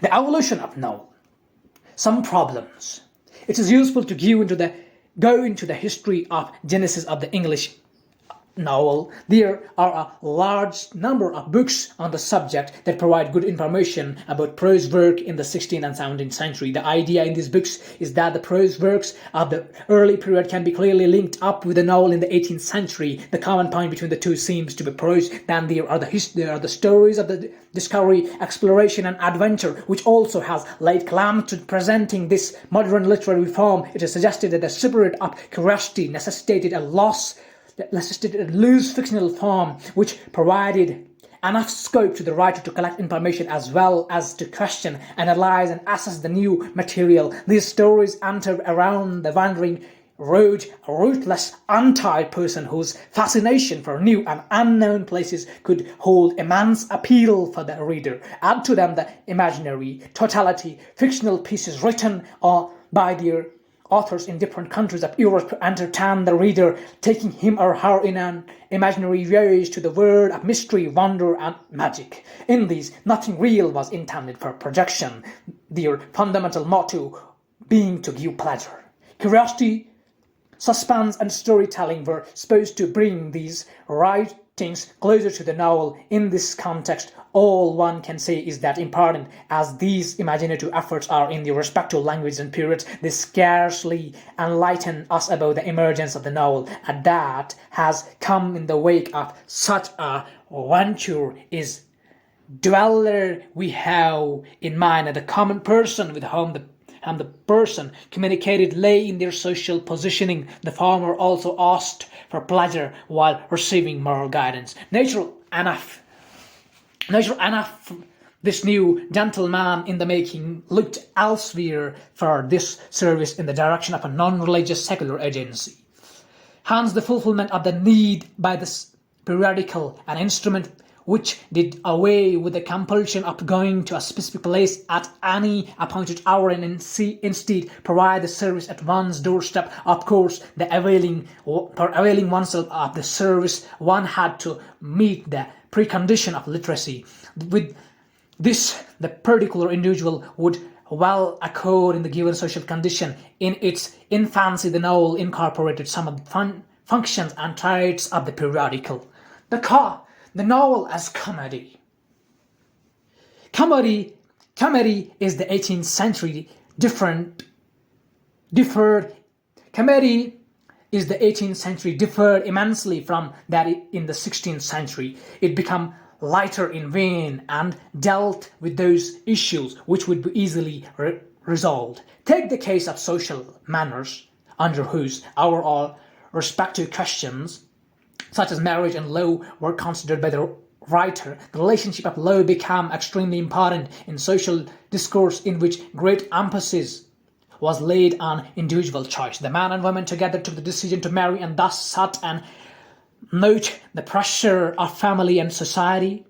The evolution of novel. Some problems. It is useful to go into the history of genesis of the English novel. There are a large number of books on the subject that provide good information about prose work in the 16th and 17th century. The idea in these books is that the prose works of the early period can be clearly linked up with the novel in the 18th century. The common point between the two seems to be prose. Then there are the stories of the discovery, exploration, and adventure, which also has laid claim to presenting this modern literary form. It is suggested that the spirit of curiosity necessitated a loose fictional form which provided enough scope to the writer to collect information as well as to question, analyze, and assess the new material. These stories enter around the wandering road, a rootless, untied person whose fascination for new and unknown places could hold immense appeal for the reader. Add to them the imaginary, totality, fictional pieces written by their authors in different countries of Europe to entertain the reader, taking him or her in an imaginary voyage to the world of mystery, wonder, and magic. In these, nothing real was intended for projection, their fundamental motto being to give pleasure. Curiosity, suspense, and storytelling were supposed to bring these writings closer to the novel. In this context, all one can say is that important as these imaginative efforts are in their respective languages and periods, they scarcely enlighten us about the emergence of the novel, and that has come in the wake of such a venture is dweller we have in mind that the common person with whom the person communicated lay in their social positioning. The former also asked for pleasure while receiving moral guidance. Natural enough, this new gentleman in the making looked elsewhere for this service in the direction of a non-religious secular agency. Hence the fulfillment of the need by this periodical, an instrument which did away with the compulsion of going to a specific place at any appointed hour and instead provide the service at one's doorstep. Of course, for availing oneself of the service, one had to meet the precondition of literacy. With this, the particular individual would well accord in the given social condition. In its infancy, the novel incorporated some of the functions and traits of the periodical. The novel as comedy. Comedy is the 18th century differed immensely from that in the 16th century. It became lighter in vein and dealt with those issues which would be easily resolved. Take the case of social manners, under whose our respective questions such as marriage and law were considered by the writer. The relationship of law became extremely important in social discourse, in which great emphasis was laid on individual choice. The man and woman together took the decision to marry and thus sought and note the pressure of family and society.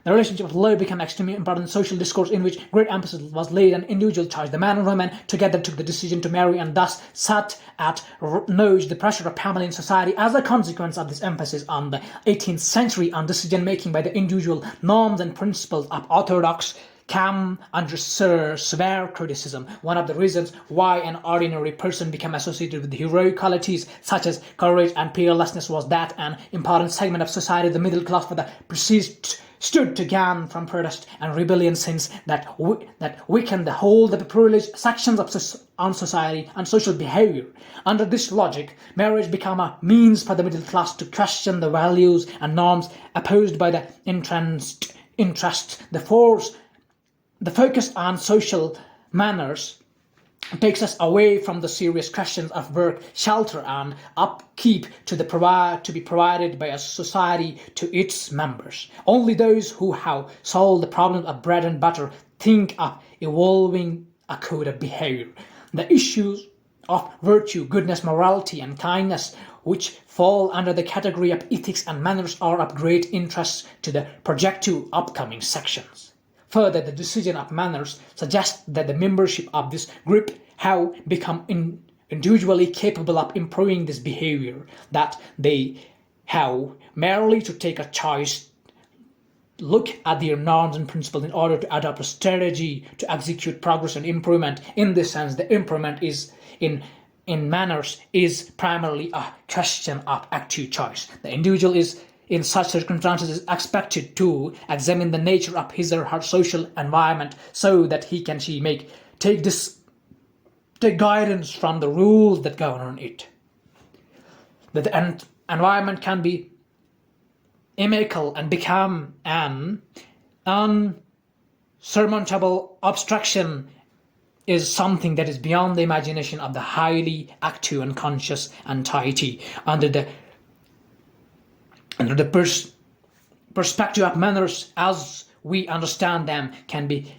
The relationship of law became extremely important in social discourse, in which great emphasis was laid on individual choice. The man and woman together took the decision to marry and thus sat at note the pressure of family and society. As a consequence of this emphasis on the 18th century on decision-making by the individual, norms and principles of orthodox came under severe criticism. One of the reasons why an ordinary person became associated with heroic qualities such as courage and fearlessness was that an important segment of society, the middle class, for the precise stood to gain from protest and rebellion, since that weakened the whole the privileged sections of society and social behavior. Under this logic, marriage became a means for the middle class to question the values and norms opposed by the interest. The focus on social manners takes us away from the serious questions of work, shelter, and upkeep to be provided by a society to its members. Only those who have solved the problem of bread and butter think of evolving a code of behavior. The issues of virtue, goodness, morality, and kindness, which fall under the category of ethics and manners, are of great interest to the projective upcoming sections. Further, the decision of manners suggests that the membership of this group have become individually capable of improving this behavior, that they have merely to take a choice look at their norms and principles in order to adopt a strategy to execute progress and improvement. In this sense, the improvement is in manners is primarily a question of active choice. The individual is in such circumstances is expected to examine the nature of his or her social environment so that he can take guidance from the rules that govern it. That the environment can be inimical and become an unsurmountable obstruction is something that is beyond the imagination of the highly active and conscious entity. Under the perspective of manners as we understand them can be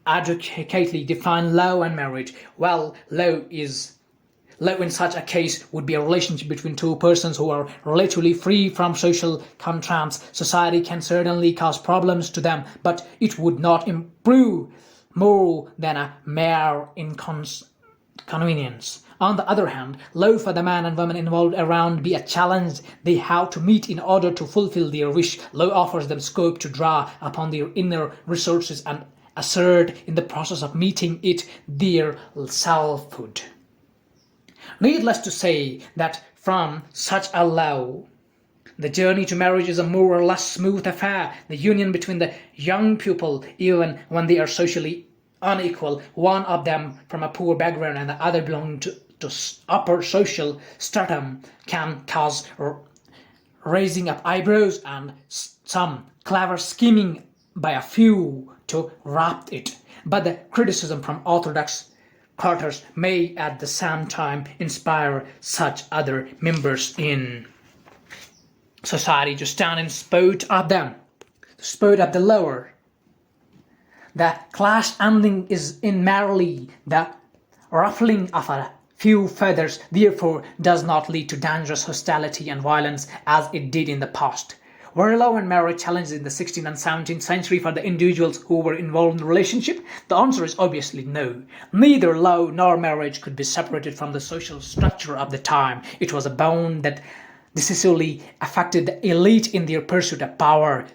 adequately define law and marriage. Well, law in such a case would be a relationship between two persons who are relatively free from social contracts. Society can certainly cause problems to them, but it would not improve more than a mere inconvenience. On the other hand, law for the man and woman involved around be a challenge they have to meet in order to fulfill their wish. Law offers them scope to draw upon their inner resources and assert in the process of meeting it their selfhood. Needless to say that from such a law, the journey to marriage is a more or less smooth affair. The union between the young people, even when they are socially unequal, one of them from a poor background and the other belonging to upper social stratum, can cause raising up eyebrows and some clever scheming by a few to wrap it. But the criticism from orthodox quarters may at the same time inspire such other members in society to stand in spite of them, spite of the lower. The clash ending is in merely the ruffling of a few feathers, therefore does not lead to dangerous hostility and violence as it did in the past. Were law and marriage challenged in the 16th and 17th century for the individuals who were involved in the relationship? The answer is obviously no. Neither law nor marriage could be separated from the social structure of the time. It was a bond that decisively affected the elite in their pursuit of power,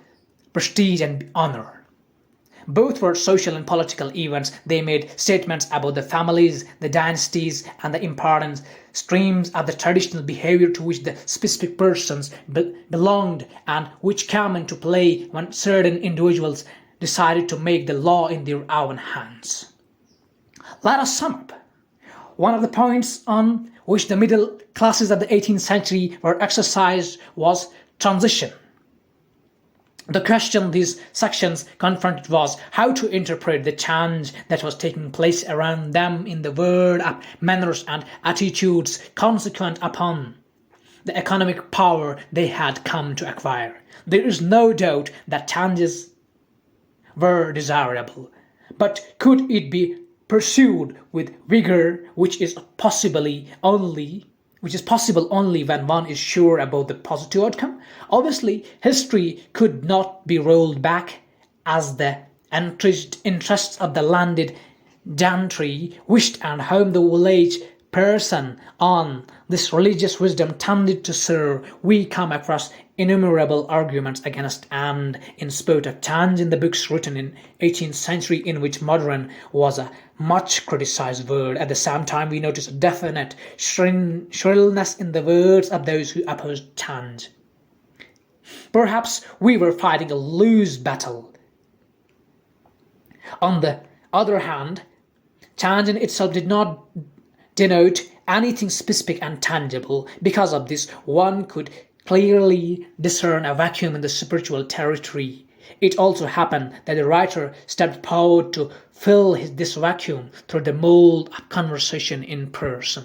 prestige, and honor. Both were social and political events. They made statements about the families, the dynasties, and the important streams of the traditional behavior to which the specific persons belonged and which came into play when certain individuals decided to make the law in their own hands. Let us sum up. One of the points on which the middle classes of the 18th century were exercised was transition. The question these sections confronted was how to interpret the change that was taking place around them in the world of manners and attitudes consequent upon the economic power they had come to acquire. There is no doubt that changes were desirable, but could it be pursued with vigor, which is possible only when one is sure about the positive outcome? Obviously, history could not be rolled back as the entrenched interests of the landed gentry wished and whom the village person on this religious wisdom tended to serve. We come across innumerable arguments against and in spite of change in the books written in 18th century in which modern was a much criticized word. At the same time, we notice a definite shrillness in the words of those who opposed change. Perhaps we were fighting a loose battle. On the other hand, change in itself did not denote anything specific and tangible. Because of this, one could clearly discern a vacuum in the spiritual territory. It also happened that the writer stepped forward to fill this vacuum through the mold of conversation in prose.